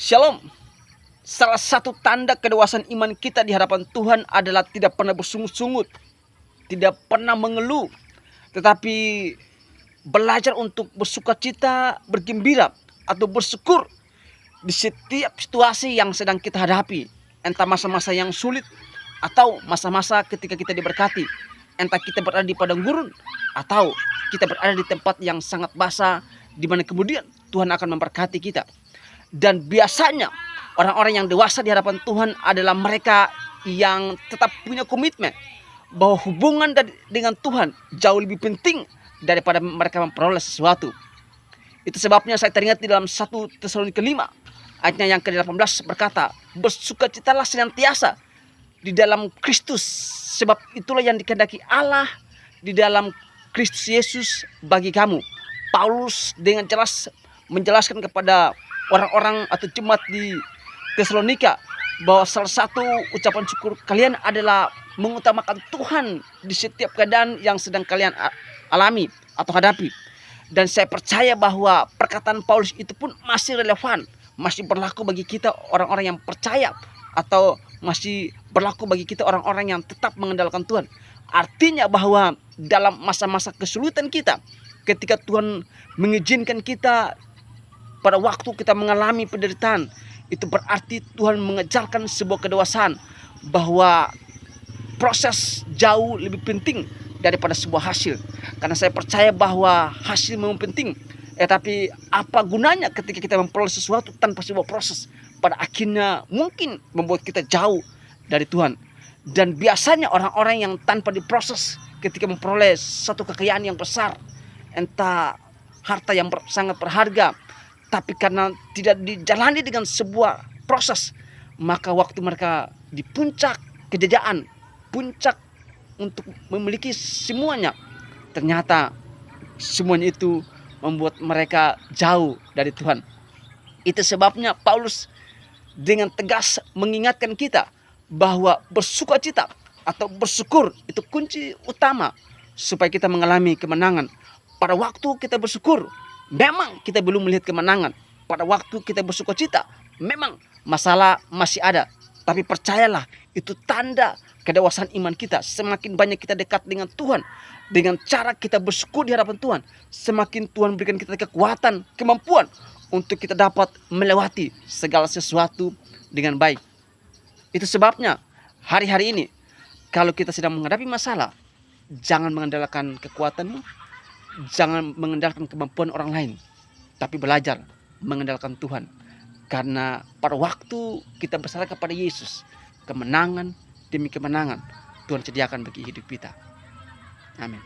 Shalom. Salah satu tanda kedewasaan iman kita di hadapan Tuhan adalah tidak pernah bersungut-sungut, tidak pernah mengeluh, tetapi belajar untuk bersukacita, bergembira, atau bersyukur di setiap situasi yang sedang kita hadapi. Entah masa-masa yang sulit atau masa-masa ketika kita diberkati. Entah kita berada di padang gurun atau kita berada di tempat yang sangat basah, di mana kemudian Tuhan akan memberkati kita. Dan biasanya orang-orang yang dewasa di hadapan Tuhan adalah mereka yang tetap punya komitmen bahwa hubungan dengan Tuhan jauh lebih penting daripada mereka memperoleh sesuatu. Itu sebabnya saya teringat di dalam 1 Tesalonika 5 ayatnya yang ke-18 berkata, bersukacitalah senantiasa di dalam Kristus, sebab itulah yang dikehendaki Allah di dalam Kristus Yesus bagi kamu. Paulus dengan jelas menjelaskan kepada orang-orang atau jemaat di Tesalonika bahwa salah satu ucapan syukur kalian adalah mengutamakan Tuhan di setiap keadaan yang sedang kalian alami atau hadapi. Dan saya percaya bahwa perkataan Paulus itu pun masih relevan, masih berlaku bagi kita orang-orang yang percaya, atau masih berlaku bagi kita orang-orang yang tetap mengandalkan Tuhan. Artinya bahwa dalam masa-masa kesulitan kita, ketika Tuhan mengizinkan kita pada waktu kita mengalami penderitaan, itu berarti Tuhan mengejarkan sebuah kedewasaan bahwa proses jauh lebih penting daripada sebuah hasil. Karena saya percaya bahwa hasil memang penting, tapi apa gunanya ketika kita memperoleh sesuatu tanpa sebuah proses? Pada akhirnya mungkin membuat kita jauh dari Tuhan. Dan biasanya orang-orang yang tanpa diproses ketika memperoleh satu kekayaan yang besar, entah harta yang sangat berharga, tapi karena tidak dijalani dengan sebuah proses, maka waktu mereka di puncak kejayaan, puncak untuk memiliki semuanya, ternyata semuanya itu membuat mereka jauh dari Tuhan. Itu sebabnya Paulus dengan tegas mengingatkan kita bahwa bersukacita atau bersyukur itu kunci utama supaya kita mengalami kemenangan. Pada waktu kita bersyukur, memang kita belum melihat kemenangan. Pada waktu kita bersukacita, memang masalah masih ada. Tapi percayalah, itu tanda kedewasaan iman kita. Semakin banyak kita dekat dengan Tuhan, dengan cara kita bersyukur di hadapan Tuhan, semakin Tuhan berikan kita kekuatan, kemampuan untuk kita dapat melewati segala sesuatu dengan baik. Itu sebabnya hari-hari ini, kalau kita sedang menghadapi masalah, jangan mengandalkan kekuatanmu, jangan mengandalkan kemampuan orang lain, tapi belajar mengandalkan Tuhan. Karena pada waktu kita bersandar kepada Yesus, kemenangan demi kemenangan Tuhan sediakan bagi hidup kita. Amin.